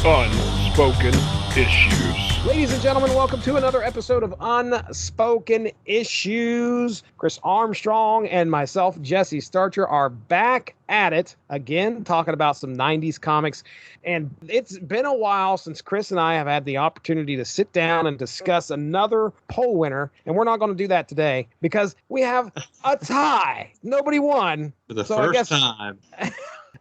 Unspoken Issues. Ladies and gentlemen, welcome to another episode of Unspoken Issues. Chris Armstrong and myself, Jesse Starcher, are back at it again, talking about some 90s comics. And it's been a while since Chris and I have had the opportunity to sit down and discuss another poll winner. And we're not going to do that today because we have a tie. Nobody won. For the first time.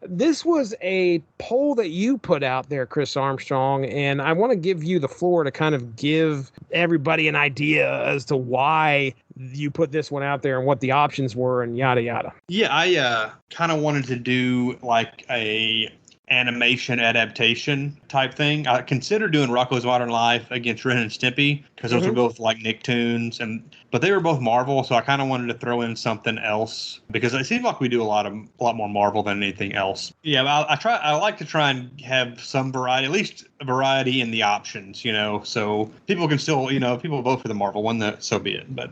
This was a poll that you put out there, Chris Armstrong, and I want to give you the floor to kind of give everybody an idea as to why you put this one out there and what the options were and yada yada. Yeah, I kind of wanted to do like a animation adaptation type thing. I considered doing Rocko's Modern Life against Ren and Stimpy because those were both like Nicktoons, but they were both Marvel, so I kind of wanted to throw in something else because it seems like we do a lot more Marvel than anything else. Yeah, I like to try and have some variety, at least a variety in the options, so people can still, if people vote for the Marvel one, so be it. But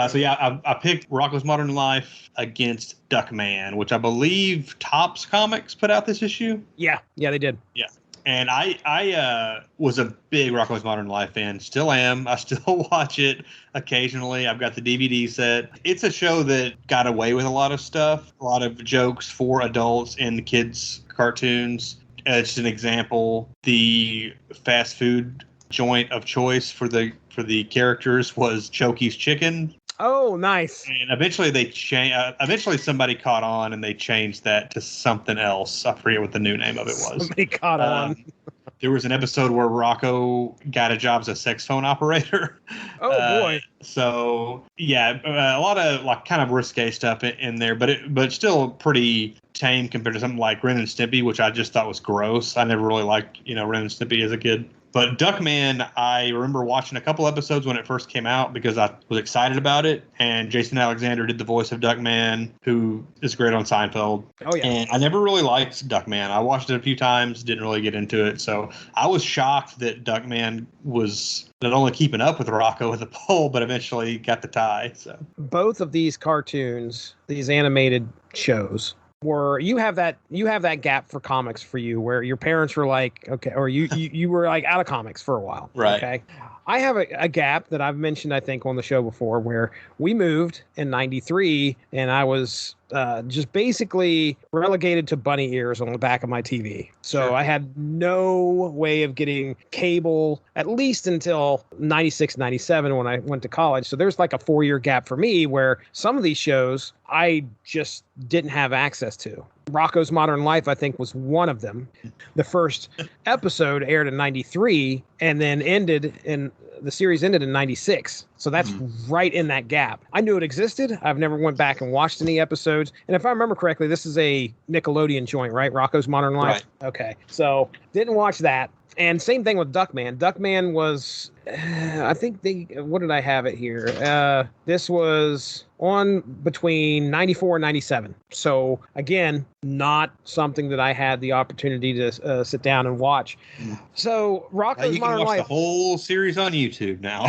so yeah, I picked Rocko's Modern Life against Duckman, which I believe Topps Comics put out this issue. Yeah, they did. Yeah. And I was a big Rocko's Modern Life fan. Still am. I still watch it occasionally. I've got the DVD set. It's a show that got away with a lot of stuff, a lot of jokes for adults and kids' cartoons. Just an example, the fast food joint of choice for the characters was Chokey's Chicken. Oh, nice. And eventually eventually somebody caught on and they changed that to something else. I forget what the new name of it was. Somebody caught on. There was an episode where Rocko got a job as a sex phone operator. Oh, boy. So, yeah, a lot of like kind of risque stuff in there, but still pretty tame compared to something like Ren and Stimpy, which I just thought was gross. I never really liked, Ren and Stimpy as a kid. But Duckman, I remember watching a couple episodes when it first came out because I was excited about it. And Jason Alexander did the voice of Duckman, who is great on Seinfeld. Oh, yeah. And I never really liked Duckman. I watched it a few times, didn't really get into it. So I was shocked that Duckman was not only keeping up with Rocko with the poll, but eventually got the tie. So both of these cartoons, these animated shows, you have that gap for comics for you where your parents were like, okay, or you were like out of comics for a while. Right. Okay. I have a gap that I've mentioned, I think, on the show before where we moved in 93 and I was just basically relegated to bunny ears on the back of my TV. So Sure. I had no way of getting cable at least until 96, 97 when I went to college. So there's like a 4-year gap for me where some of these shows I just didn't have access to. Rocko's Modern Life, I think, was one of them. The first episode aired in 93 and then the series ended in 96. So that's right in that gap. I knew it existed. I've never went back and watched any episodes. And if I remember correctly, this is a Nickelodeon joint, right? Rocko's Modern Life? Right. Okay. So didn't watch that. And same thing with Duckman. Duckman was, I think what did I have it here? This was on between 94 and 97. So again, not something that I had the opportunity to sit down and watch. So Rocko's Modern Life. You can watch the whole series on YouTube now.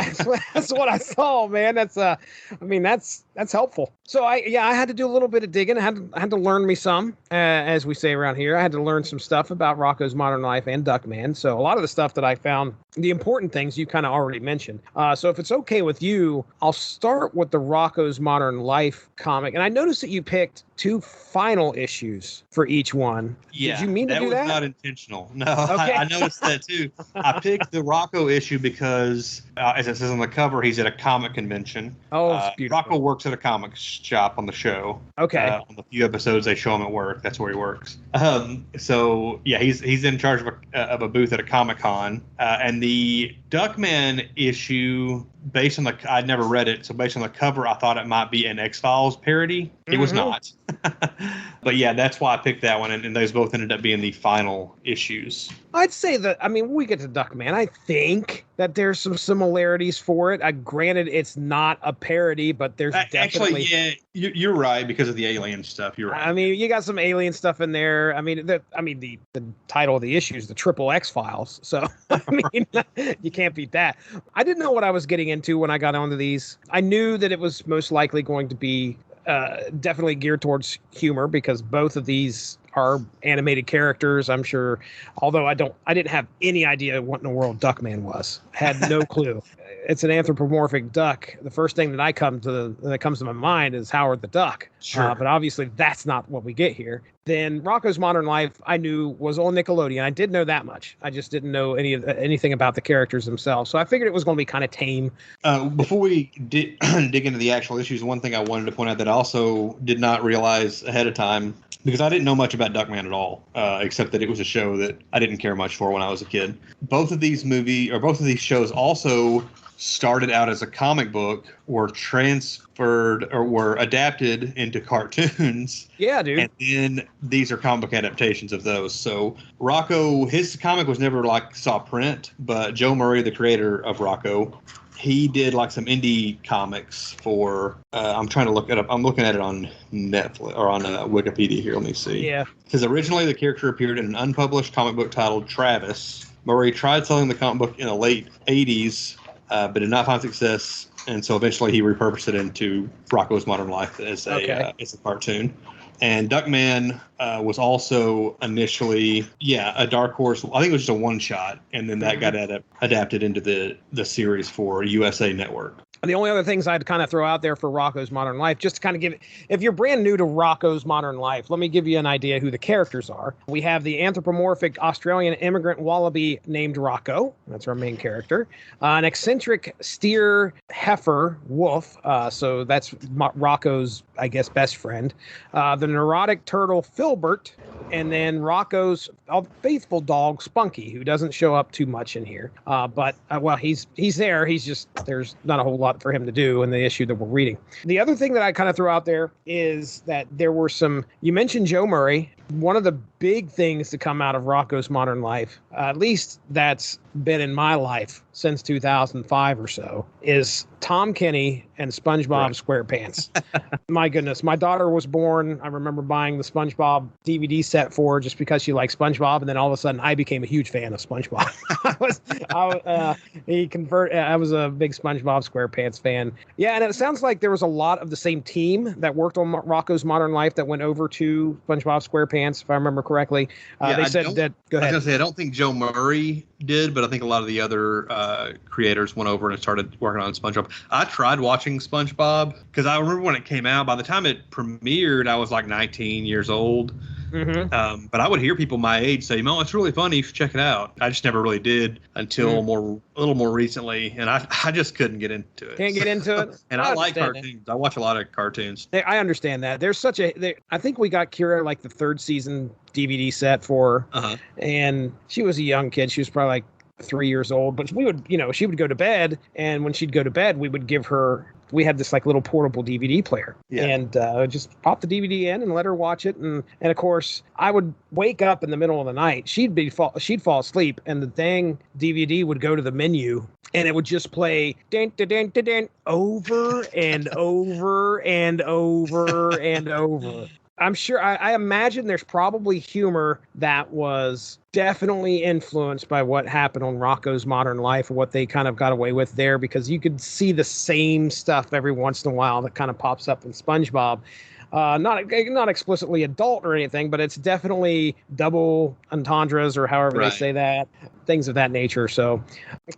That's what I saw, man. That's helpful. So I had to do a little bit of digging. I had to learn me some, as we say around here. I had to learn some stuff about Rocko's Modern Life and Duckman. So a lot of the stuff that I found, the important things you kind of already mentioned. So if it's okay with you, I'll start with the Rocko's Modern Life comic. And I noticed that you picked 2 final issues for each one. Yeah, did you mean to do that? That was not intentional. No, okay. I noticed that too. I picked the Rocko issue because, as it says on the cover, he's at a comic convention. Oh, it's beautiful. Rocko works at a comic shop on the show. Okay. On the few episodes they show him at work, that's where he works. So yeah, he's in charge of a booth at a Comic-Con, and the Duckman issue, based on I'd never read it, so based on the cover, I thought it might be an X-Files parody. It was not. But yeah, that's why I picked that one, and those both ended up being the final issues. I'd say that, when we get to Duckman, I think that there's some similarities for it. Granted, it's not a parody, but there's definitely... Actually, yeah, you're right because of the alien stuff. You're right. You got some alien stuff in there. The title of the issue is the Triple X Files. So, you can't beat that. I didn't know what I was getting into when I got onto these. I knew that it was most likely going to be definitely geared towards humor because both of these are animated characters. I'm sure, although I didn't have any idea what in the world Duckman was. Had no clue. It's an anthropomorphic duck. The first thing that comes to my mind is Howard the Duck. Sure. But obviously that's not what we get here. Then Rocko's Modern Life, I knew was on Nickelodeon. I did know that much. I just didn't know anything about the characters themselves. So I figured it was going to be kind of tame. Before we dig into the actual issues, one thing I wanted to point out that I also did not realize ahead of time, because I didn't know much about Duckman at all, except that it was a show that I didn't care much for when I was a kid. Both of these shows also started out as a comic book, were transferred or were adapted into cartoons. Yeah, dude. And then these are comic book adaptations of those. So Rocko, his comic was never saw print, but Joe Murray, the creator of Rocko, he did some indie comics for, I'm trying to look it up. I'm looking at it on Netflix or on Wikipedia here. Let me see. Yeah. Because originally the character appeared in an unpublished comic book titled Travis. Murray tried selling the comic book in the late 80s, but did not find success. And so eventually he repurposed it into Rocko's Modern Life as a cartoon. And Duckman was also initially, a Dark Horse. I think it was just a one-shot, and then that got adapted into the series for USA Network. The only other things I'd kind of throw out there for Rocko's Modern Life, just to kind of give, if you're brand new to Rocko's Modern Life, let me give you an idea who the characters are. We have the anthropomorphic Australian immigrant wallaby named Rocko. That's our main character. An eccentric steer heifer wolf. So that's Rocko's, I guess, best friend. The neurotic turtle Filbert. And then Rocko's faithful dog Spunky, who doesn't show up too much in here. But he's there. He's just, there's not a whole lot for him to do in the issue that we're reading. The other thing that I kind of throw out there is that there were you mentioned Joe Murray. One of the big things to come out of Rocko's Modern Life, at least that's been in my life since 2005 or so, is Tom Kenny and SpongeBob SquarePants. My goodness, my daughter was born. I remember buying the SpongeBob DVD set for her just because she liked SpongeBob, and then all of a sudden I became a huge fan of SpongeBob. I was a big SpongeBob SquarePants fan. Yeah, and it sounds like there was a lot of the same team that worked on Rocko's Modern Life that went over to SpongeBob SquarePants, if I remember correctly. They said that. Go ahead. I was going to say, I don't think Joe Murray did, but I think a lot of the other creators went over and started working on SpongeBob. I tried watching SpongeBob because I remember when it came out. By the time it premiered, I was 19 years old. Mm-hmm. But I would hear people my age say, it's really funny. You should check it out. I just never really did until a little more recently. And I just couldn't get into it. Can't get into it? And I like cartoons. I watch a lot of cartoons. I understand that. There's I think we got Kira the third season DVD set for her. And she was a young kid. She was probably 3 years old, but we would, she would go to bed, and when she'd go to bed, we would give her, we had this little portable DVD player, and just pop the DVD in and let her watch it. And of course I would wake up in the middle of the night. She'd fall asleep, and the dang DVD would go to the menu, and it would just play over and over and over and over. I'm sure, I imagine there's probably humor that was definitely influenced by what happened on Rocko's Modern Life and what they kind of got away with there, because you could see the same stuff every once in a while that kind of pops up in SpongeBob. Not explicitly adult or anything, but it's definitely double entendres or however they say that, things of that nature. So I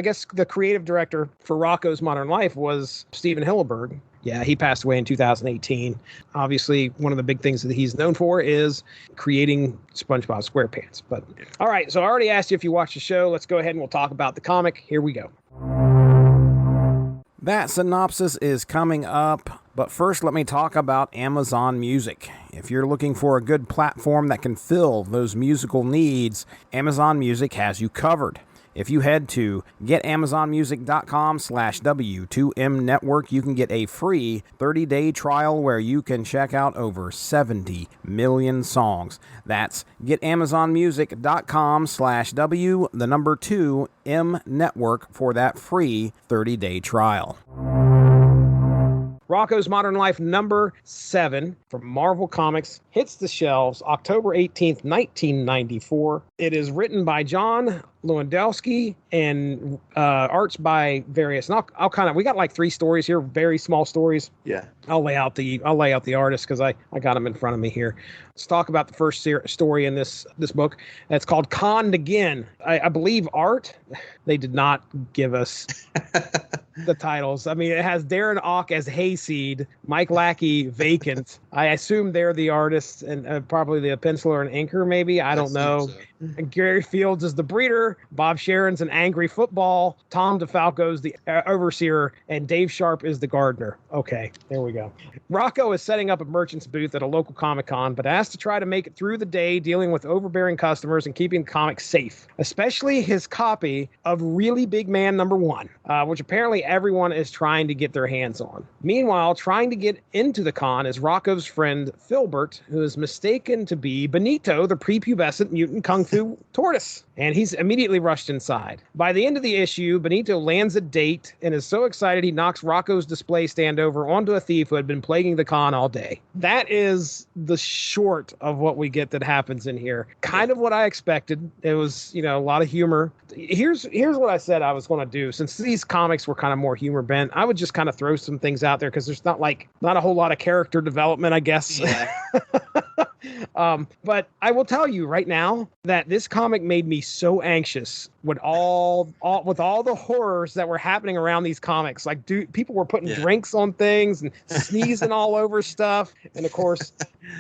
guess the creative director for Rocko's Modern Life was Steven Hillenburg. Yeah, he passed away in 2018. Obviously, one of the big things that he's known for is creating SpongeBob SquarePants. But all right, so I already asked you if you watched the show. Let's go ahead and we'll talk about the comic. Here we go. That synopsis is coming up, but first let me talk about Amazon Music. If you're looking for a good platform that can fill those musical needs, Amazon Music has you covered. If you head to getamazonmusic.com/W2M Network, you can get a free 30-day trial where you can check out over 70 million songs. That's getamazonmusic.com/W2M Network for that free 30-day trial. Rocko's Modern Life number 7 from Marvel Comics hits the shelves October 18th, 1994. It is written by John Lewandowski and arts by various. And I'll kind of, we got like 3 stories here, very small stories. Yeah. I'll lay out the artists because I got them in front of me here. Let's talk about the first story in this book. It's called Conned Again. I believe art. They did not give us the titles. I mean, it has Darren Ock as Hayseed, Mike Lackey vacant. I assume they're the artists and probably the penciler and inker. Maybe I don't know. And Gary Fields is the breeder. Bob Sharon's an angry football. Tom DeFalco's the overseer, and Dave Sharp is the gardener. Okay, there we go. Rocko is setting up a merchant's booth at a local Comic-Con, but has to try to make it through the day dealing with overbearing customers and keeping comics safe, especially his copy of Really Big Man #1, which apparently everyone is trying to get their hands on. Meanwhile, trying to get into the con is Rocko's friend Filbert, who is mistaken to be Benito, the prepubescent mutant kung fu tortoise, and he's immediately rushed inside. By the end of the issue, Benito lands a date and is so excited he knocks Rocko's display stand over onto a thief who had been plaguing the con all day. That is the short of what we get that happens in here. Kind of what I expected. It was, a lot of humor. Here's what I said I was going to do. Since these comics were kind of more humor bent, I would just kind of throw some things out there because there's not a whole lot of character development, I guess. Yeah. But I will tell you right now that this comic made me so anxious with all the horrors that were happening around these comics. Like, people were putting drinks on things and sneezing all over stuff. And of course,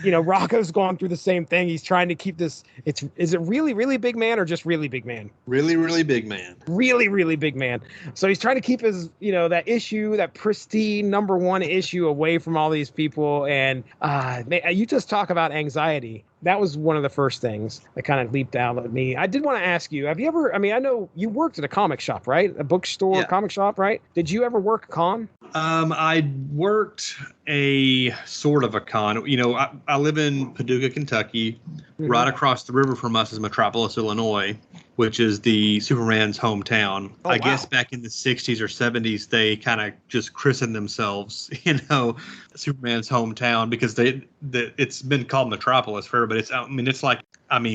Rocco's going through the same thing. He's trying to keep this. Is it really, really big man or just really big man? Really, really big man. Really, really big man. So he's trying to keep his, that issue, that pristine #1 issue away from all these people. And you just talk about anxiety. That was one of the first things that kind of leaped out at me. I did want to ask you, have you ever, I know you worked at a comic shop, right? A bookstore, comic shop, right? Did you ever work a con? I worked a sort of a con. I live in Paducah, Kentucky. Mm-hmm. Right across the river from us is Metropolis, Illinois, which is the Superman's hometown. I guess back in the 60s or 70s, they kind of just christened themselves, Superman's hometown, because it's been called Metropolis forever, but it's like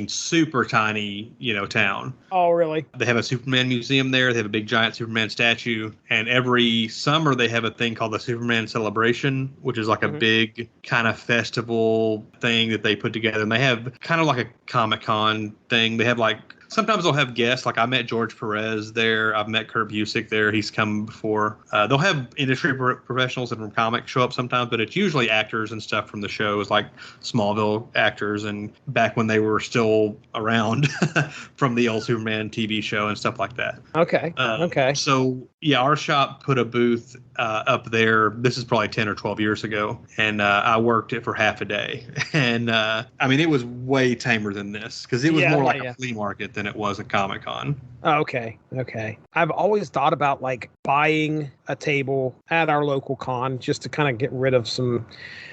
super tiny, town. Oh, really? They have a Superman museum there. They have a big giant Superman statue. And every summer they have a thing called the Superman Celebration, which is like a big kind of festival thing that they put together. And they have kind of like a Comic-Con thing. They have sometimes they'll have guests. Like I met George Perez there. I've met Kurt Busiek there. He's come before. They'll have industry professionals and from comics show up sometimes, but it's usually actors and stuff from the shows, like Smallville actors and back when they were still around from the old Superman TV show and stuff like that. Okay. Okay. So our shop put a booth up there. This is probably 10 or 12 years ago, and I worked it for half a day. And it was way tamer than this because it was more like a flea market than it was a Comic-Con. Oh, okay. I've always thought about buying a table at our local con just to kind of get rid of some.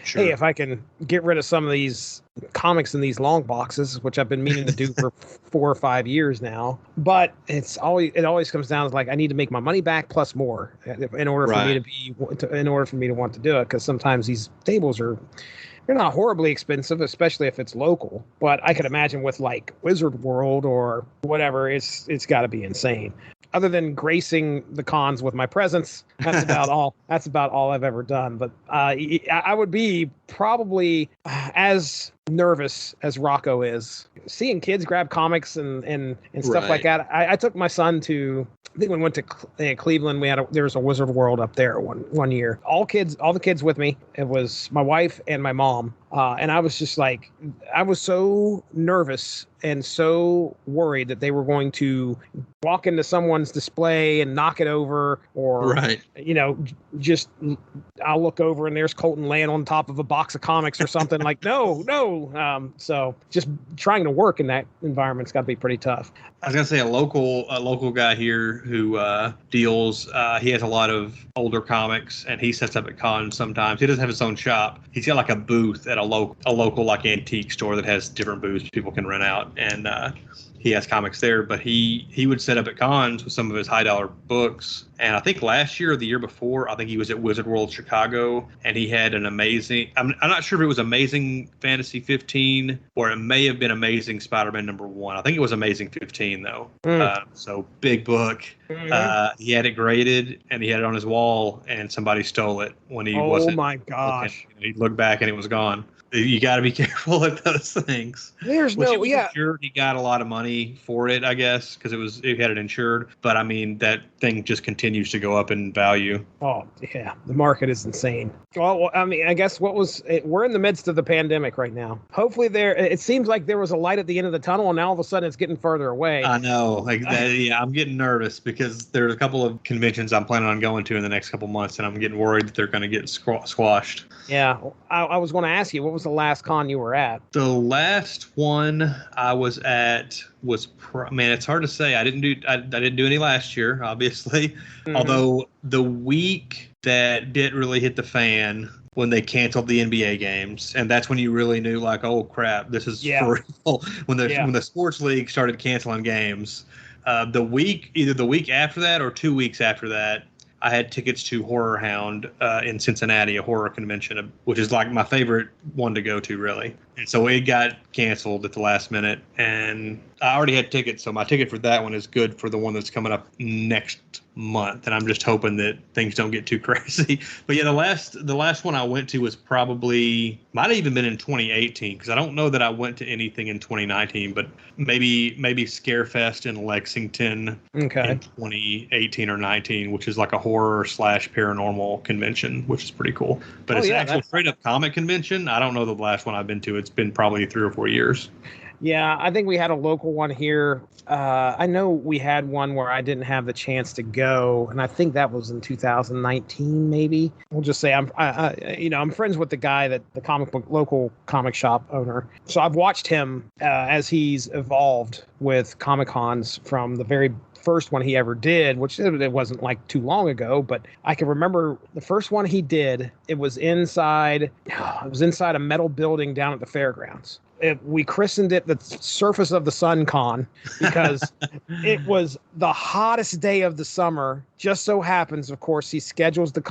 Sure. Hey, if I can get rid of some of these comics in these long boxes, which I've been meaning to do for 4 or 5 years now, but it always comes down to I need to make my money back plus more in order for me to want to do it. Because sometimes these tables they're not horribly expensive, especially if it's local. But I could imagine with Wizard World or whatever, it's got to be insane. Other than gracing the cons with my presence, that's about all. That's about all I've ever done. But I would be probably as nervous as Rocko is. Seeing kids grab comics and stuff like that. I took my son to. I think when we went to Cleveland, there was a Wizard World up there one year. All the kids with me. It was my wife and my mom. And I was just I was so nervous and so worried that they were going to walk into someone's display and knock it over, or just I'll look over and there's Colton laying on top of a box of comics or something. No. So just trying to work in that environment's got to be pretty tough. I was gonna say a local guy here who deals. He has a lot of older comics, and he sets up at cons sometimes. He doesn't have his own shop. He's got a booth at a local antique store that has different booths people can rent out. out, and he has comics there. But he would set up at cons with some of his high dollar books. And I think last year or the year before, I think he was at Wizard World Chicago, and he had an amazing. I'm not sure if it was Amazing Fantasy 15 or it may have been Amazing Spider-Man #1. I think it was Amazing 15 though. So big book. He had it graded and he had it on his wall, and somebody stole it when he wasn't. Oh my gosh! He looked back and it was gone. You got to be careful with those things. There's no, yeah. Insured. He got a lot of money for it, I guess, because he had it insured. But I mean, that thing just continues to go up in value. Oh yeah, the market is insane. Well, I mean, I guess we're in the midst of the pandemic right now. Hopefully, it seems like there was a light at the end of the tunnel, and now all of a sudden it's getting further away. I know, like that. Yeah, I'm getting nervous because there's a couple of conventions I'm planning on going to in the next couple months, and I'm getting worried that they're going to get squashed. Yeah, I was going to ask you, what was the last con you were at? The last one I was at was man, it's hard to say. I didn't do any last year, obviously. Mm-hmm. Although the week that didn't really hit the fan when they canceled the NBA games, and that's when you really knew, like, oh crap, this is for real. When the sports league started canceling games, either the week after that or 2 weeks after that, I had tickets to Horror Hound in Cincinnati, a horror convention, which is like my favorite one to go to, really. And so it got canceled at the last minute, and I already had tickets, so my ticket for that one is good for the one that's coming up next month. And I'm just hoping that things don't get too crazy. But yeah, the last one I went to was might have even been in 2018, because I don't know that I went to anything in 2019, but maybe Scarefest in Lexington in 2018 or 19, which is like a horror / paranormal convention, which is pretty cool. But it's an actual straight up comic convention. I don't know the last one I've been to. It's been probably 3 or 4 years. Yeah, I think we had a local one here. I know we had one where I didn't have the chance to go, and I think that was in 2019, maybe. We'll just say I'm friends with the guy the local comic shop owner. So I've watched him as he's evolved with Comic Cons from the very first one he ever did, which it wasn't like too long ago, but I can remember the first one he did. It was inside a metal building down at the fairgrounds. We christened it the Surface of the Sun Con because it was the hottest day of the summer. Just so happens, of course, he schedules the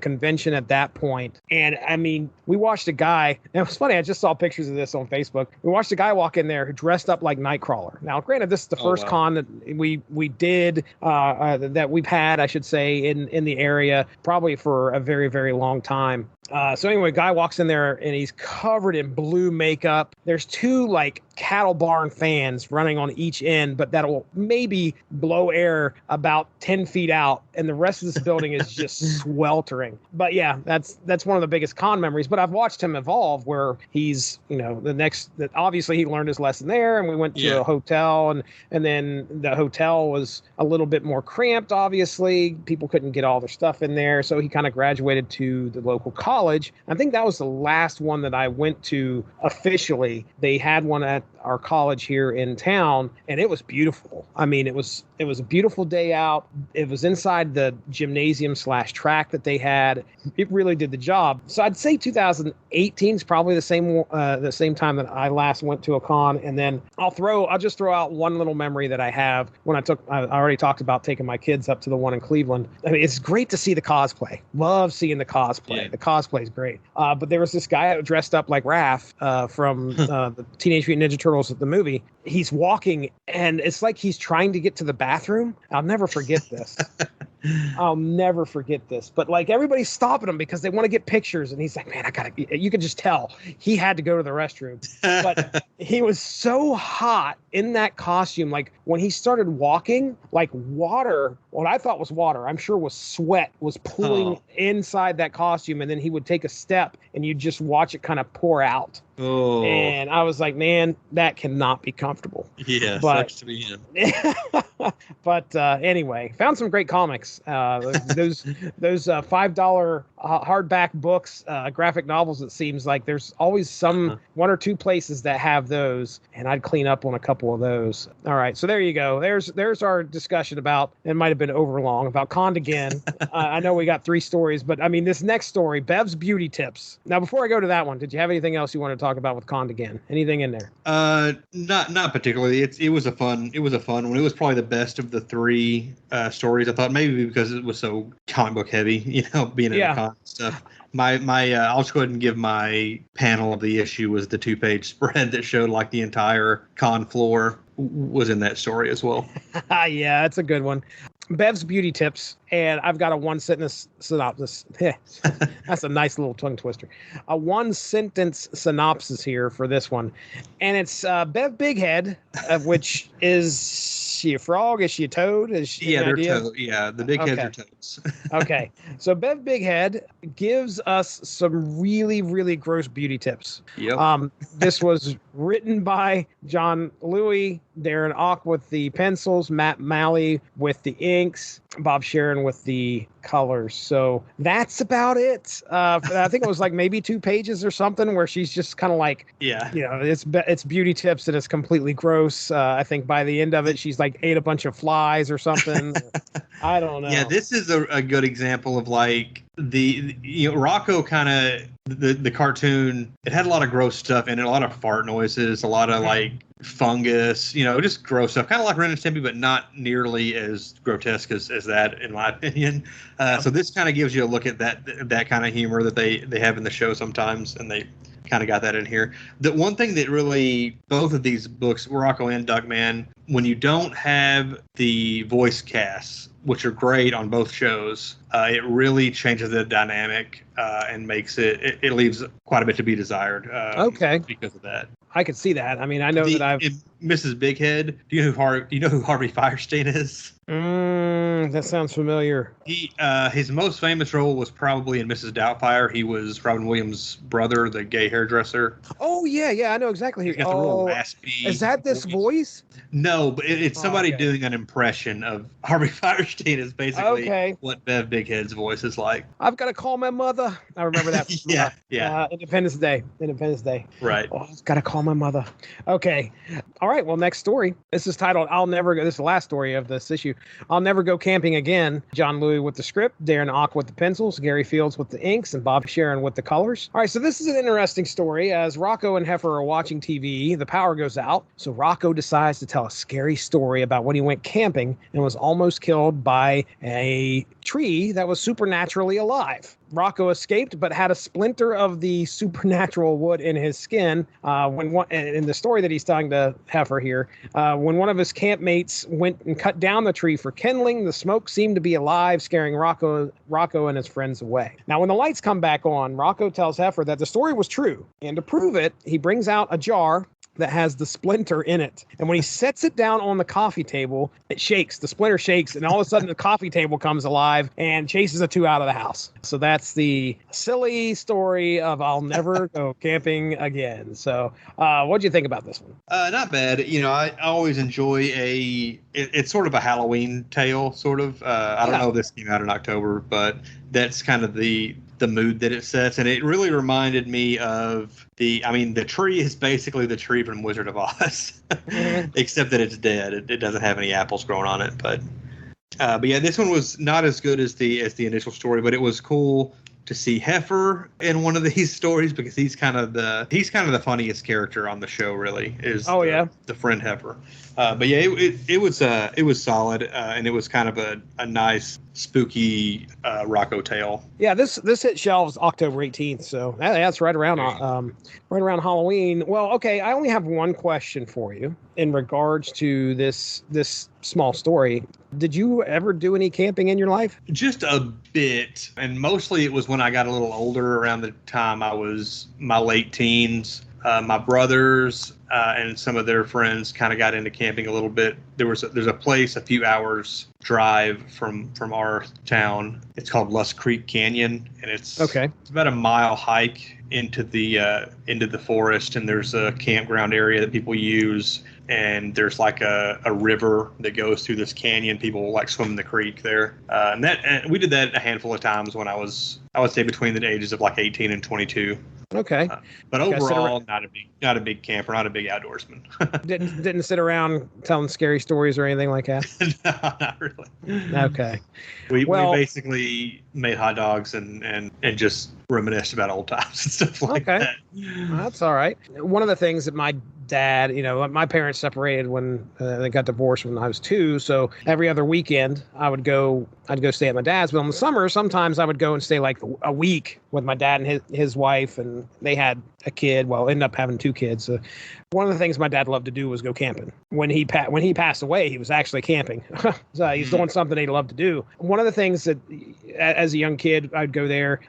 convention at that point. And I mean, we watched a guy, and it was funny, I just saw pictures of this on Facebook. We watched a guy walk in there who dressed up like Nightcrawler. Now, granted, this is the first con that we did, that we've had, I should say, in the area, probably for a very, very long time. So anyway, guy walks in there and he's covered in blue makeup. There's 2 like cattle barn fans running on each end, but that'll maybe blow air about 10 feet out, and the rest of this building is just sweltering. But yeah, that's one of the biggest con memories. But I've watched him evolve, where he's, obviously he learned his lesson there, and we went to a hotel, and then the hotel was a little bit more cramped. Obviously, people couldn't get all their stuff in there, so he kind of graduated to the local college. I think that was the last one that I went to officially. They had one at our college here in town, and it was beautiful. I mean, it was a beautiful day out. It was inside the gymnasium / track that they had. It really did the job. So I'd say 2018 is probably the same time that I last went to a con. And then I'll just throw out one little memory that I have when I already talked about taking my kids up to the one in Cleveland. I mean, it's great to see the cosplay. Love seeing the cosplay. Yeah. The cosplay is great. But there was this guy dressed up like Raph from the Teenage Mutant Ninja Turtles, the movie. He's walking, and it's like he's trying to get to the bathroom. I'll never forget this. But like, everybody's stopping him because they want to get pictures, and he's like, man, you could just tell he had to go to the restroom. But he was so hot in that costume. Like, when he started walking, like water, what I thought was water, I'm sure was sweat, was pooling inside that costume, and then he would take a step and you'd just watch it kind of pour out. Oh. And I was like, man, that cannot be comfortable. Yeah, sucks to be him. But anyway, found some great comics. Those $5 hardback books, graphic novels, it seems like there's always some one or two places that have those, and I'd clean up on a couple of those. All right, so there you go. There's our discussion about, it might have been overlong, about Conned Again. I know we got 3 stories, but I mean, this next story, Bev's Beauty Tips. Now, before I go to that one, did you have anything else you want to talk about with Conned Again? Anything in there? Not particularly. It was a fun one. It was probably the best of the 3 stories. I thought maybe because it was so comic book heavy, being in the con stuff. I'll just go ahead and give my panel of the issue was the 2-page spread that showed like the entire con floor was in that story as well. Yeah, that's a good one. Bev's Beauty Tips, and I've got a 1-sentence synopsis. That's a nice little tongue twister. A 1-sentence synopsis here for this one, and it's Bev Bighead, which is she a frog? Is she a toad? Is she they're toads. Yeah, the big heads are toads. Okay, so Bev Bighead gives us some really, really gross beauty tips. Yep. This was written by John Louie, Darren Ock with the pencils, Matt Malley with the inks, Bob Sharon with the colors. So that's about it. I think it was like maybe 2 pages or something where she's just kind of like, it's beauty tips and it's completely gross. I think by the end of it, she's like ate a bunch of flies or something. I don't know. Yeah, this is a good example of like the Rocko kind of the cartoon. It had a lot of gross stuff in it, a lot of fart noises, a lot of like fungus, just gross stuff, kind of like Ren and Stimpy, but not nearly as grotesque as that, in my opinion. So this kind of gives you a look at that kind of humor that they have in the show sometimes, and they kind of got that in here. The one thing that really, both of these books, Rocko and Duckman, when you don't have the voice casts, which are great on both shows, it really changes the dynamic and makes it leaves quite a bit to be desired. Because of that. I could see that. I mean, I know that I've Mrs. Bighead. Do you know who Harvey Firestein is? That sounds familiar. His most famous role was probably in Mrs. Doubtfire. He was Robin Williams' brother, the gay hairdresser. Oh yeah, I know exactly who. He's got the real raspy. Is that this voice? No, but it's somebody doing an impression of Harvey Firestein. Is basically what Bev Bighead's voice is like. I've got to call my mother. I remember that. Yeah. Independence Day. Right. Oh, I've got to call my mother. Okay. All right. Well, next story. This is titled "I'll Never Go." This is the last story of this issue. I'll Never Go Camping Again. John Louie with the script, Darren Ock with the pencils, Gary Fields with the inks, and Bob Sharon with the colors. All right, so this is an interesting story. As Rocko and Heifer are watching TV, the power goes out. So Rocko decides to tell a scary story about when he went camping and was almost killed by a tree that was supernaturally alive. Rocko escaped, but had a splinter of the supernatural wood in his skin. In the story that he's telling to Heifer here, when one of his campmates went and cut down the tree for kindling, the smoke seemed to be alive, scaring Rocko and his friends away. Now, when the lights come back on, Rocko tells Heifer that the story was true, and to prove it, he brings out a jar that has the splinter in it. And when he sets it down on the coffee table, it shakes. The splinter shakes, and all of a sudden the coffee table comes alive and chases the 2 out of the house. So that's the silly story of I'll Never Go Camping Again. So what'd you think about this one? Not bad. I always enjoy it's sort of a Halloween tale, sort of. I don't know if this came out in October, but that's kind of the mood that it sets. And it really reminded me of the tree is basically the tree from Wizard of Oz, except that it's dead. It doesn't have any apples growing on it. But yeah, this one was not as good as the initial story, but it was cool to see Heifer in one of these stories because he's kind of the funniest character on the show. Really, is the friend Heifer. But yeah, it was solid, and it was kind of a nice spooky Rocko tale. Yeah, this hit shelves October 18th, so that's right around Halloween. Well, okay, I only have one question for you in regards to this small story. Did you ever do any camping in your life? Just a bit, and mostly it was when I got a little older, around the time I was my late teens. My brothers and some of their friends kind of got into camping a little bit. There's a place a few hours drive from our town. It's called Lust Creek Canyon, and it's about a mile hike. into the forest, and there's a campground area that people use, and there's like a river that goes through this canyon. People like swim in the creek there, and we did that a handful of times when I would say between the ages of like 18 and 22. Okay. But overall, not a big camper, not a big outdoorsman. didn't sit around telling scary stories or anything like that. No, not really. Okay. We basically made hot dogs and just reminisced about old times and stuff like that. That's all right. One of the things that my dad, my parents separated when they got divorced when I was 2. So every other weekend I'd go stay at my dad's. But in the summer, sometimes I would go and stay like a week with my dad and his wife, and they had a kid. Well, ended up having 2 kids. One of the things my dad loved to do was go camping. When he passed away, he was actually camping. So he's doing something he loved to do. One of the things that, as a young kid, I'd go there.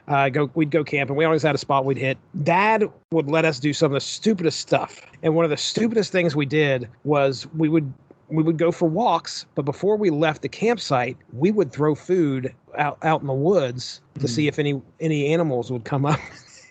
We'd go camping. We always had a spot we'd hit. Dad would let us do some of the stupidest stuff. And one of the stupidest things we did was we would go for walks, but before we left the campsite, we would throw food out in the woods to see if any animals would come up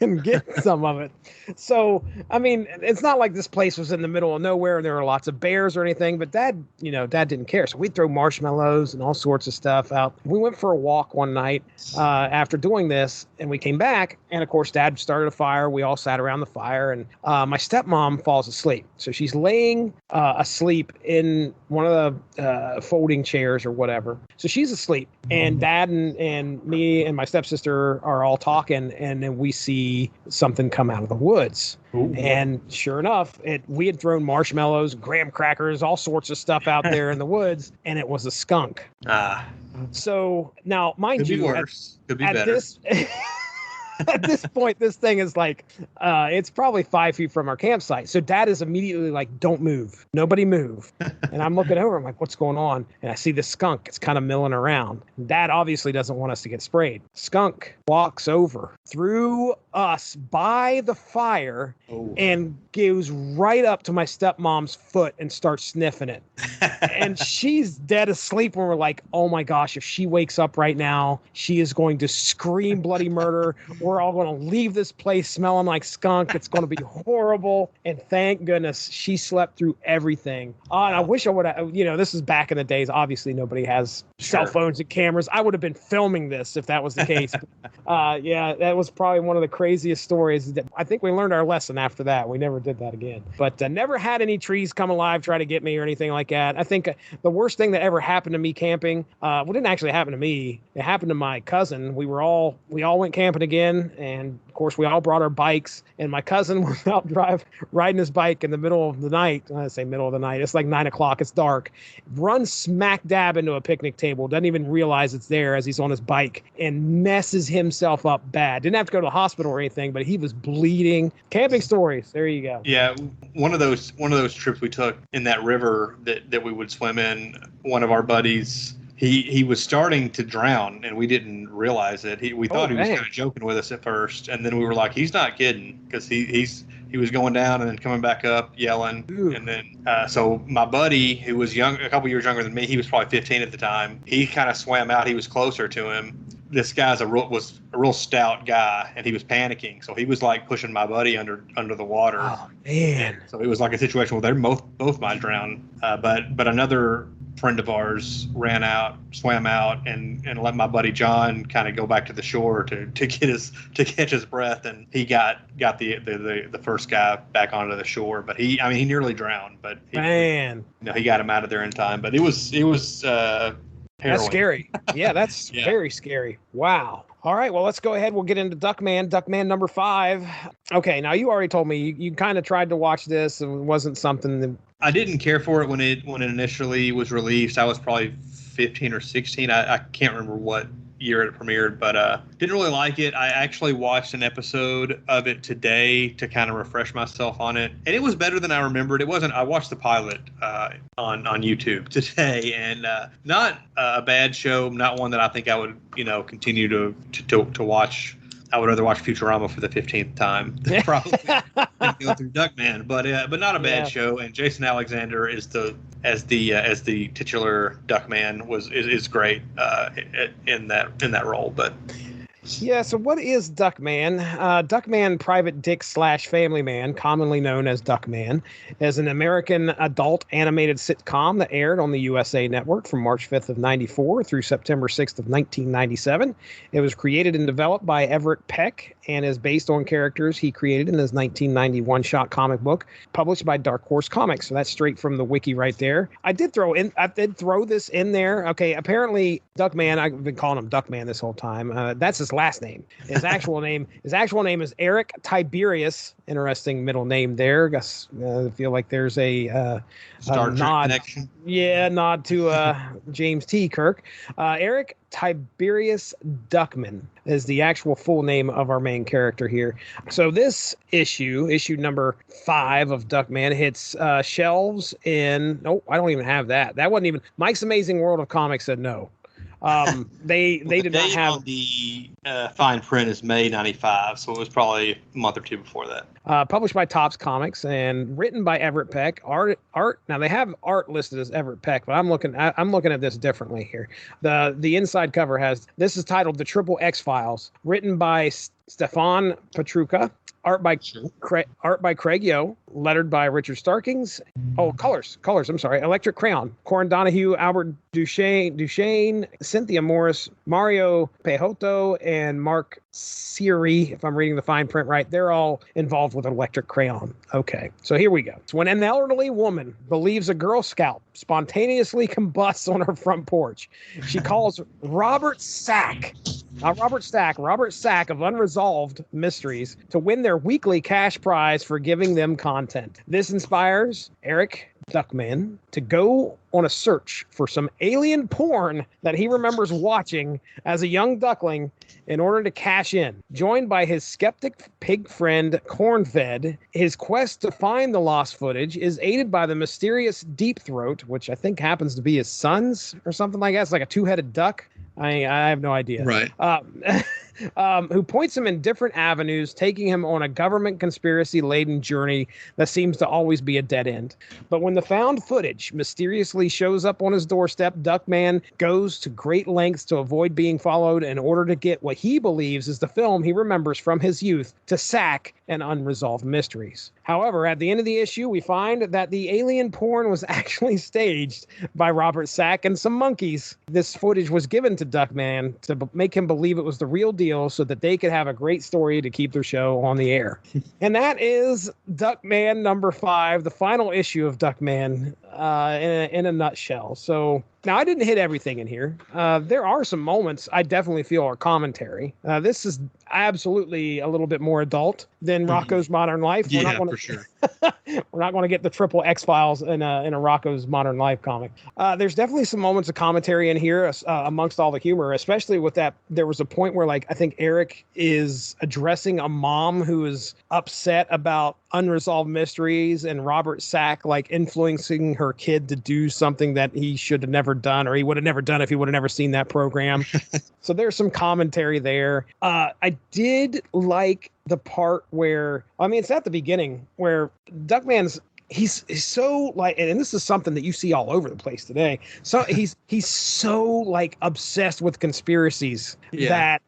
and get some of it. So, I mean, it's not like this place was in the middle of nowhere and there were lots of bears or anything, but Dad didn't care. So we'd throw marshmallows and all sorts of stuff out. We went for a walk one night after doing this, and we came back, and of course, Dad started a fire. We all sat around the fire, and my stepmom falls asleep. So she's laying asleep in one of the folding chairs or whatever. So she's asleep, and Dad and me and my stepsister are all talking, and then we see something come out of the woods. Ooh. And sure enough, we had thrown marshmallows, graham crackers, all sorts of stuff out there in the woods, and it was a skunk. So now, mind you, could be better. At this point, this thing is like, it's probably 5 feet from our campsite. So Dad is immediately like, don't move. Nobody move. And I'm looking over. I'm like, what's going on? And I see this skunk. It's kind of milling around. Dad obviously doesn't want us to get sprayed. Skunk walks over through us by the fire and goes right up to my stepmom's foot and starts sniffing it. And she's dead asleep. And we're like, oh my gosh, if she wakes up right now, she is going to scream bloody murder. We're all going to leave this place smelling like skunk. It's going to be horrible. And thank goodness she slept through everything. And I wish I would have, this is back in the days. Obviously, nobody has cell phones and cameras. I would have been filming this if that was the case. Yeah, that was probably one of the craziest stories. I think we learned our lesson after that. We never did that again. But never had any trees come alive, try to get me or anything like that. I think the worst thing that ever happened to me camping, didn't actually happen to me. It happened to my cousin. We all went camping again. And of course, we all brought our bikes, and my cousin was out riding his bike in the middle of the night. I say middle of the night. It's like 9 o'clock. It's dark. Runs smack dab into a picnic table. Doesn't even realize it's there as he's on his bike, and messes himself up bad. Didn't have to go to the hospital or anything, but he was bleeding. Camping stories. There you go. Yeah, one of those trips we took in that river that we would swim in. One of our buddies, He was starting to drown, and we didn't realize it. We thought he was kind of joking with us at first, and then we were like, "He's not kidding," because he was going down and then coming back up, yelling. Ooh. And then so my buddy, who was a couple years younger than me, he was probably 15 at the time. He kind of swam out. He was closer to him. This guy's was a real stout guy, and he was panicking. So he was like pushing my buddy under the water. Oh man! And so it was like a situation where they both might drown. But another friend of ours swam out and let my buddy John kind of go back to the shore to catch his breath, and he got the first guy back onto the shore. But he nearly drowned, but he got him out of there in time. But it was harrowing. That's scary. Yeah, that's very scary. Wow. All right, well, let's go ahead. We'll get into Duckman. Duckman number 5. Okay, now you already told me you kind of tried to watch this and it wasn't something that... I didn't care for it when it initially was released. I was probably 15 or 16. I can't remember what year it premiered, but didn't really like it. I actually watched an episode of it today to kind of refresh myself on it, and it was better than I remembered. It wasn't. I watched the pilot on YouTube today, and not a bad show. Not one that I think I would continue to watch. I would rather watch Futurama for the 15th time than probably go through Duckman, but not a bad show. And Jason Alexander is as the titular Duckman is great in that role. But Yeah, so what is Duckman? Duckman Private Dick / Family Man, commonly known as Duckman, is an American adult animated sitcom that aired on the USA Network from March 5th of 94 through September 6th of 1997. It was created and developed by Everett Peck and is based on characters he created in his 1991 shot comic book published by Dark Horse Comics. So that's straight from the wiki right there. I did throw this in there. Okay, apparently Duckman, I've been calling him Duckman this whole time. That's his last name. His actual name is Eric Tiberius. Interesting middle name there. I feel like there's a Star Trek nod. connection. Yeah, nod to James T. Kirk. Eric Tiberius Duckman is the actual full name of our main character here. So this issue number 5 of Duckman, hits shelves in. Oh, I don't even have that. That wasn't even. Mike's Amazing World of Comics said no. They did not have the fine print is May 95, so it was probably a month or two before that. Published by Topps Comics and written by Everett Peck. Art. Now they have art listed as Everett Peck, but I'm looking at this differently here. The inside cover has, this is titled The Triple X Files, written by Stefan Petruka. Art by Craig Yo, lettered by Richard Starkings. Oh, colors. I'm sorry. Electric Crayon. Corin Donahue, Albert Duchesne, Cynthia Morris, Mario Pejoto, and Mark Siri, if I'm reading the fine print right. They're all involved with Electric Crayon. Okay, so here we go. So when an elderly woman believes a Girl Scout spontaneously combusts on her front porch, she calls Robert Stack of Unresolved Mysteries to win their weekly cash prize for giving them content. This inspires Eric Duckman to go on a search for some alien porn that he remembers watching as a young duckling in order to cash in. Joined by his skeptic pig friend Cornfed, his quest to find the lost footage is aided by the mysterious Deep Throat, which I think happens to be his son's or something like that. It's like a two-headed duck. I have no idea. Right. Who points him in different avenues, taking him on a government conspiracy-laden journey that seems to always be a dead end. But when the found footage mysteriously shows up on his doorstep, Duckman goes to great lengths to avoid being followed in order to get what he believes is the film he remembers from his youth to sack and Unresolved Mysteries. However, at the end of the issue, we find that the alien porn was actually staged by Robert Sack and some monkeys. This footage was given to Duckman to make him believe it was the real deal so that they could have a great story to keep their show on the air. And that is Duckman number 5, the final issue of Duckman in a nutshell. So now I didn't hit everything in here. There are some moments I definitely feel are commentary. This is absolutely a little bit more adult than Rocko's Modern Life. Yeah, for sure. We're not going to get the triple X Files in a Rocko's Modern Life comic. There's definitely some moments of commentary in here amongst all the humor, especially with that. There was a point where, like, I think Eric is addressing a mom who is upset about Unresolved Mysteries and Robert Sack, like, influencing her kid to do something that he should have never done, or he would have never done if he would have never seen that program. So there's some commentary there. I did like the part where, I mean, it's at the beginning where Duckman's, he's so like, and this is something that you see all over the place today. So he's so like obsessed with conspiracies that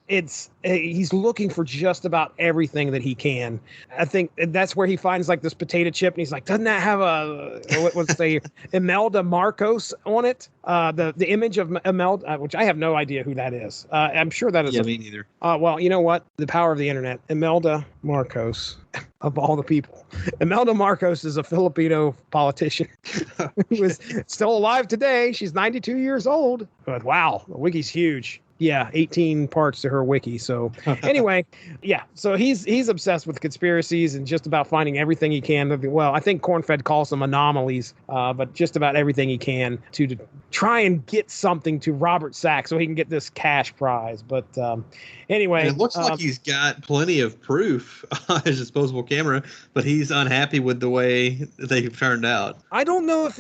he's looking for just about everything that he can. I think that's where he finds like this potato chip, and he's like, doesn't that have what's the Imelda Marcos on it? The image of Imelda, which I have no idea who that is. I'm sure that is. Yeah, me neither. Well, you know what? The power of the internet. Imelda Marcos, of all the people. Imelda Marcos is a Filipino politician who is still alive today. She's 92 years old. But wow, the wiki's huge. Yeah, 18 parts to her wiki. So anyway, yeah. So he's obsessed with conspiracies and just about finding everything he can. Well, I think Cornfed calls them anomalies, but just about everything he can to try and get something to Robert Sack so he can get this cash prize. But anyway. And it looks like he's got plenty of proof on his disposable camera, but he's unhappy with the way they've turned out. I don't know if,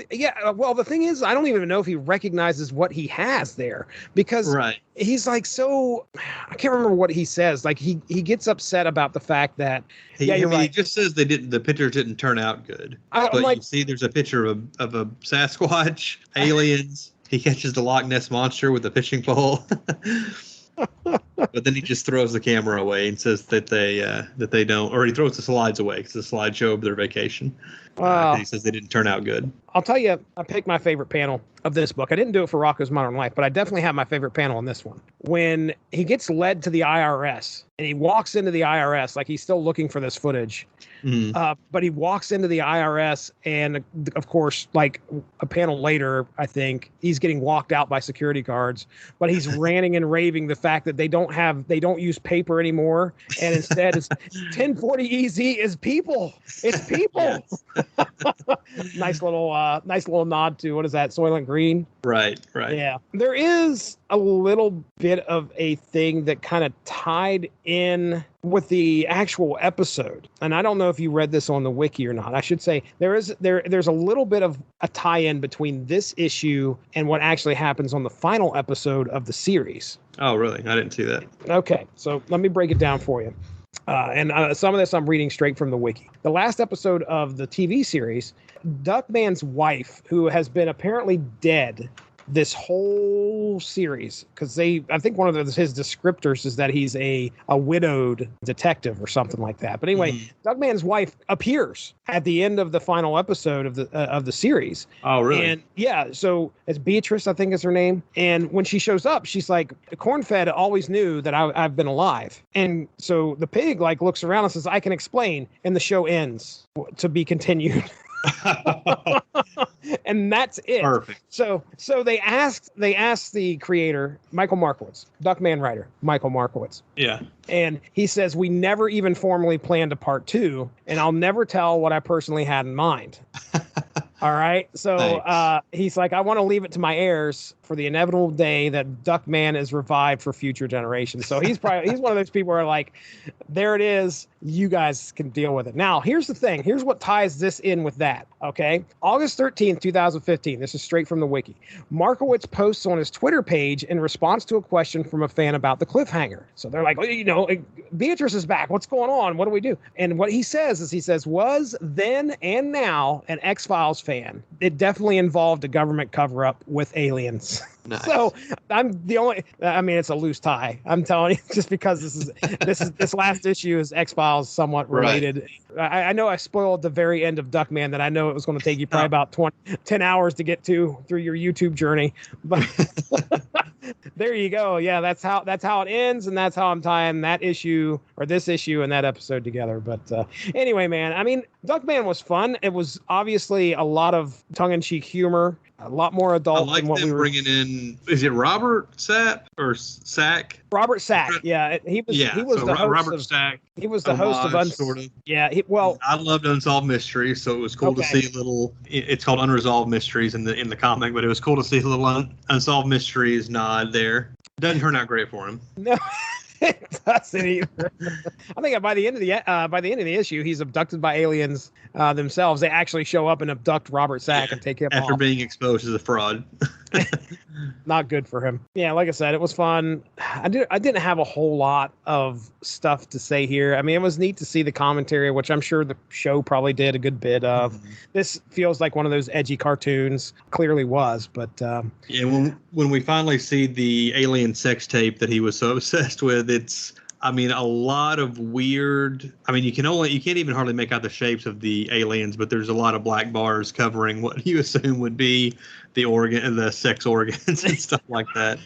well, the thing is, I don't even know if he recognizes what he has there, because he's like, so I can't remember what he says. Like he gets upset about the fact that he just says the pictures didn't turn out good. But like, you see, there's a picture of a Sasquatch, aliens. He catches the Loch Ness monster with a fishing pole. But then he just throws the camera away and says that they don't, or he throws the slides away because the slides show of their vacation. He says they didn't turn out good. I'll tell you, I picked my favorite panel of this book. I didn't do it for Rocko's Modern Life, but I definitely have my favorite panel in this one. When he gets led to the IRS and he walks into the IRS, like he's still looking for this footage. But he walks into the IRS, and of course, like a panel later, I think he's getting walked out by security guards. But he's ranting and raving the fact that they don't use paper anymore, and instead it's 1040 EZ is people. It's people. Nice little nod to, what is that, Soylent Green? Right. Yeah, there is a little bit of a thing that kind of tied in with the actual episode, and I don't know if you read this on the wiki or not. I should say there's a little bit of a tie-in between this issue and what actually happens on the final episode of the series. Oh, really? I didn't see that. Okay, so let me break it down for you. And some of this I'm reading straight from the wiki. The last episode of the TV series, Duckman's wife, who has been apparently dead this whole series, because I think one of his descriptors is that he's a widowed detective or something like that. But anyway, Duckman's wife appears at the end of the final episode of the series. Oh, really? And yeah, so it's Beatrice, I think is her name. And when she shows up, she's like, Cornfed always knew that I've been alive. And so the pig like looks around and says, I can explain. And the show ends, to be continued. And that's it. Perfect. So they asked the creator, Michael Markowitz, Duckman writer Michael Markowitz. Yeah. And he says, we never even formally planned a part 2, and I'll never tell what I personally had in mind. All right. So he's like, I want to leave it to my heirs for the inevitable day that Duckman is revived for future generations. So he's one of those people who are like, there it is. You guys can deal with it. Now, here's the thing. Here's what ties this in with that. Okay. August 13th, 2015. This is straight from the wiki. Markowitz posts on his Twitter page in response to a question from a fan about the cliffhanger. So they're like, Beatrice is back. What's going on? What do we do? And what he says, was then and now an X-Files fan. It definitely involved a government cover-up with aliens. Nice. So it's a loose tie. I'm telling you, just because this last issue is X-Files somewhat related. Right. I know I spoiled the very end of Duckman that I know it was going to take you probably about 10 hours to get through your YouTube journey. But there you go. Yeah, that's how it ends, and that's how I'm tying that issue or this issue and that episode together. But anyway, man, I mean, Duckman was fun. It was obviously a lot of tongue-in-cheek humor. A lot more adult. I like them bringing in. Is it Robert Sapp or Sack? Robert Sack. Yeah, he was. Yeah, he was the host Robert of, Sack. He was the host of sort of. Yeah. I loved Unsolved Mysteries, so it was cool to see a little. It's called Unresolved Mysteries in the comic, but it was cool to see a little Unsolved Mysteries nod there. Doesn't turn out great for him. No. It doesn't either. I think by the end of the issue, he's abducted by aliens themselves. They actually show up and abduct Robert Sack and take him after off. being exposed as a fraud. Not good for him. Yeah, like I said, it was fun. I didn't have a whole lot of stuff to say here. I mean, it was neat to see the commentary, which I'm sure the show probably did a good bit of. This feels like one of those edgy cartoons. Clearly was, but yeah. When we finally see the alien sex tape that he was so obsessed with, it's. I mean, a lot of weird. I mean, you can't even hardly make out the shapes of the aliens, but there's a lot of black bars covering what you assume would be the sex organs and stuff like that.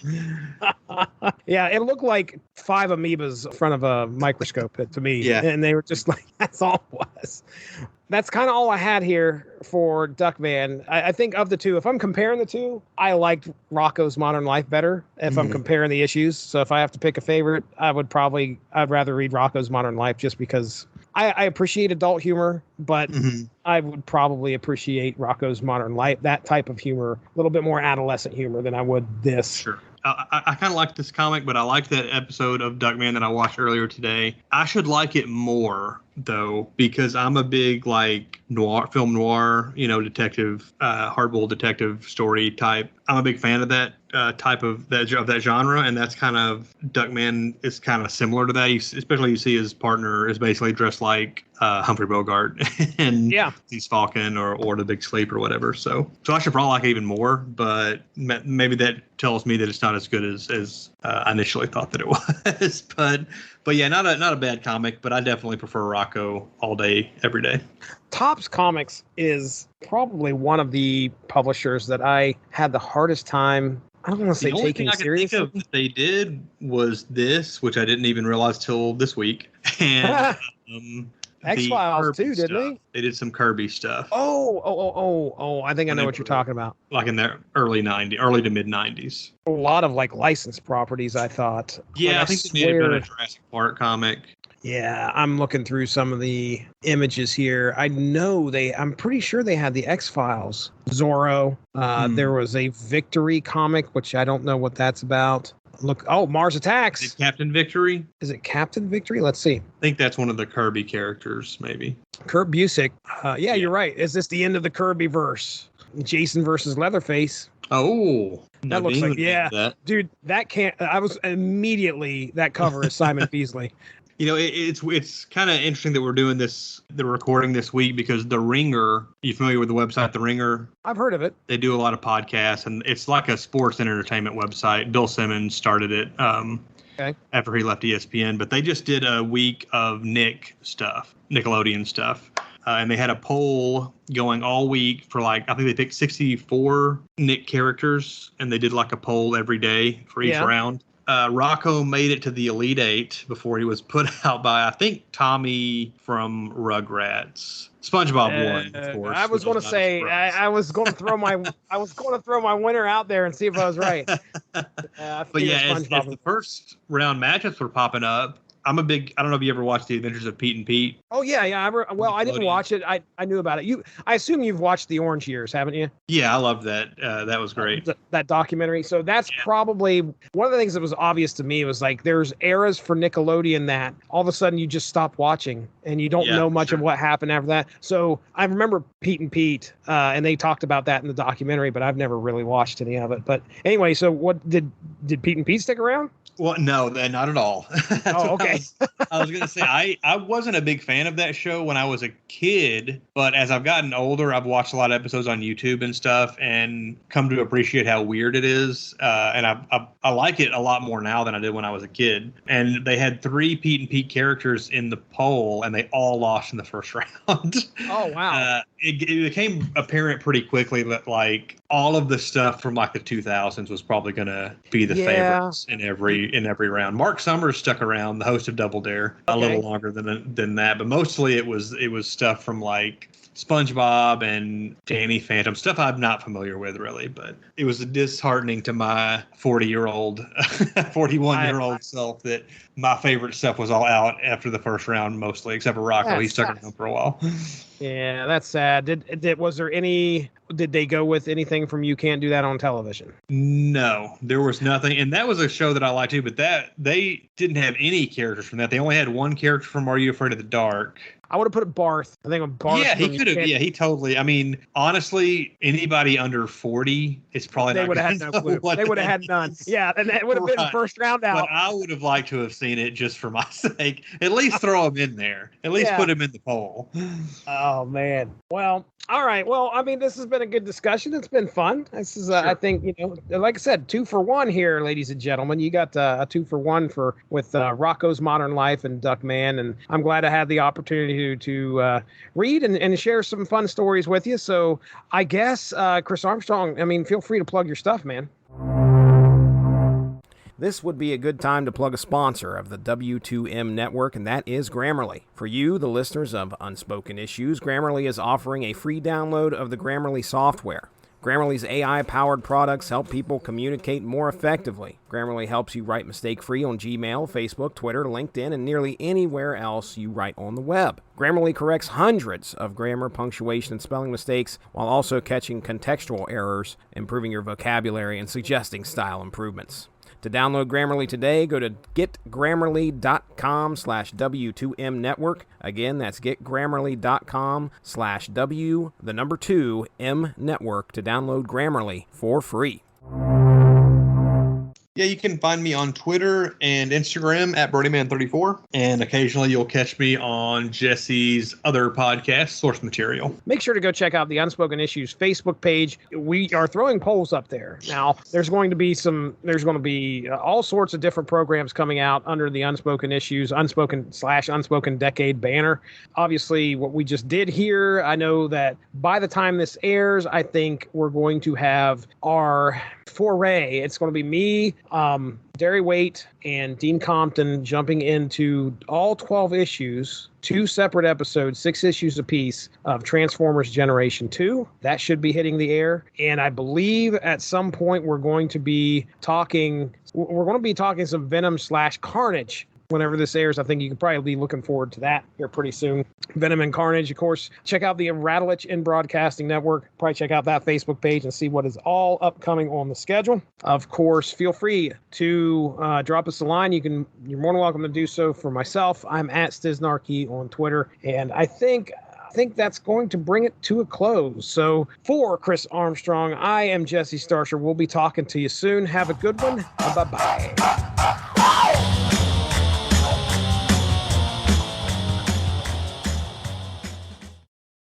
Yeah, it looked like 5 amoebas in front of a microscope to me. Yeah. And they were just like, that's all it was. That's kind of all I had here for Duckman. I think of the two, if I'm comparing the two, I liked Rocko's Modern Life better if I'm comparing the issues. So if I have to pick a favorite, I'd rather read Rocko's Modern Life just because I appreciate adult humor, but I would probably appreciate Rocko's Modern Life, that type of humor, a little bit more adolescent humor than I would this. Sure. I kind of like this comic, but I like that episode of Duckman that I watched earlier today. I should like it more though, because I'm a big like film noir, detective, hardboiled detective story type. I'm a big fan of that type of that genre, and that's kind of Duckman is kind of similar to that. Especially you see his partner is basically dressed like Humphrey Bogart and he's Falcon or the Big Sleep or whatever. So I should probably like it even more, but maybe that tells me that it's not as good as I initially thought that it was. But yeah, not a bad comic, but I definitely prefer Rocko all day, every day. Topps Comics is probably one of the publishers that I had the hardest time. I don't want to say the only taking thing I could seriously. think of that they did was this, which I didn't even realize till this week. And X-Files too, didn't they? They did some Kirby stuff. Oh! I think I know what you're talking about. Like in the early to mid 90s. A lot of like licensed properties, I thought. Yeah, like, I think they made a Jurassic Park comic. Yeah, I'm looking through some of the images here. I'm pretty sure they had the X-Files, Zorro. There was a Victory comic, which I don't know what that's about. Mars Attacks. Is it Captain Victory? Is it Captain Victory? Let's see. I think that's one of the Kirby characters, maybe. Kurt Busiek. Yeah, you're right. Is this the end of the Kirby verse? Jason versus Leatherface. Oh, that looks like dude. That can't. I was immediately that cover is Simon Beasley. It's kind of interesting that we're doing the recording this week because The Ringer, you familiar with the website The Ringer? I've heard of it. They do a lot of podcasts, and it's like a sports and entertainment website. Bill Simmons started it after he left ESPN, but they just did a week of Nickelodeon stuff. And they had a poll going all week for I think they picked 64 Nick characters, and they did like a poll every day for each round. Rocko made it to the Elite Eight before he was put out by, I think, Tommy from Rugrats. SpongeBob won, of course. I was going to say I was going to throw my winner out there and see if I was right. But yeah, as the first round matchups were popping up, I don't know if you ever watched The Adventures of Pete and Pete. Oh yeah. I didn't watch it. I knew about it. I assume you've watched The Orange Years, haven't you? Yeah, I loved that. That was great. That documentary. So that's probably one of the things that was obvious to me was like there's eras for Nickelodeon that all of a sudden you just stop watching and you don't know much of what happened after that. So I remember Pete and Pete, and they talked about that in the documentary, but I've never really watched any of it. But anyway, so what did Pete and Pete stick around? Well, no, not at all. Okay. I was going to say, I wasn't a big fan of that show when I was a kid, but as I've gotten older, I've watched a lot of episodes on YouTube and stuff and come to appreciate how weird it is. And I like it a lot more now than I did when I was a kid. And they had 3 Pete and Pete characters in the poll, and they all lost in the first round. Oh, wow. It became apparent pretty quickly that like all of the stuff from like the 2000s was probably going to be the favorites in every round. Mark Summers stuck around, the host of Double Dare, a little longer than that, but mostly it was stuff from like SpongeBob and Danny Phantom, stuff I'm not familiar with really, but it was disheartening to my 41-year-old self that my favorite stuff was all out after the first round mostly, except for Rocko. He stuck around for a while. Yeah, that's sad. Did they go with anything from You Can't Do That on Television? No, there was nothing. And that was a show that I liked too, but they didn't have any characters from that. They only had one character from Are You Afraid of the Dark? I would have put Barth. I think Barth. Yeah, he could have. Yeah, he totally. I mean, honestly, anybody under 40 is probably they not. Would have had no clue. They would have had none. Yeah, and that would have been the first round out. But I would have liked to have seen it just for my sake. At least throw him in there. At least put him in the poll. Oh man. Well, all right. Well, I mean, this has been a good discussion. It's been fun. This is, I think, like I said, 2 for 1 here, ladies and gentlemen. You got a 2 for 1 with Rocko's Modern Life and Duckman, and I'm glad I had the opportunity to read and share some fun stories with you. So I guess, Chris Armstrong, I mean, feel free to plug your stuff, man. This would be a good time to plug a sponsor of the W2M network, and that is Grammarly. For you, the listeners of Unspoken Issues, Grammarly is offering a free download of the Grammarly software. Grammarly's AI-powered products help people communicate more effectively. Grammarly helps you write mistake-free on Gmail, Facebook, Twitter, LinkedIn, and nearly anywhere else you write on the web. Grammarly corrects hundreds of grammar, punctuation, and spelling mistakes while also catching contextual errors, improving your vocabulary, and suggesting style improvements. To download Grammarly today, go to getgrammarly.com/W2M network. Again, that's getgrammarly.com/W2M network to download Grammarly for free. Yeah, you can find me on Twitter and Instagram at BrodyMan34, and occasionally you'll catch me on Jesse's other podcast, Source Material. Make sure to go check out the Unspoken Issues Facebook page. We are throwing polls up there. Now, there's going to be all sorts of different programs coming out under the Unspoken Issues, Unspoken/Unspoken Decade banner. Obviously, what we just did here, I know that by the time this airs, I think we're going to have our foray. It's going to be me, Derry Waite, and Dean Compton jumping into all 12 issues, 2 separate episodes, 6 issues apiece of Transformers Generation 2. That should be hitting the air. And I believe at some point we're going to be talking some Venom/Carnage. Whenever this airs, I think you can probably be looking forward to that here pretty soon. Venom and Carnage, of course. Check out the Rattlich in Broadcasting Network. Probably check out that Facebook page and see what is all upcoming on the schedule. Of course, feel free to drop us a line. You're more than welcome to do so. For myself, I'm at Stiznarkey on Twitter, and I think that's going to bring it to a close. So for Chris Armstrong, I am Jesse Starsher. We'll be talking to you soon. Have a good one. Bye-bye.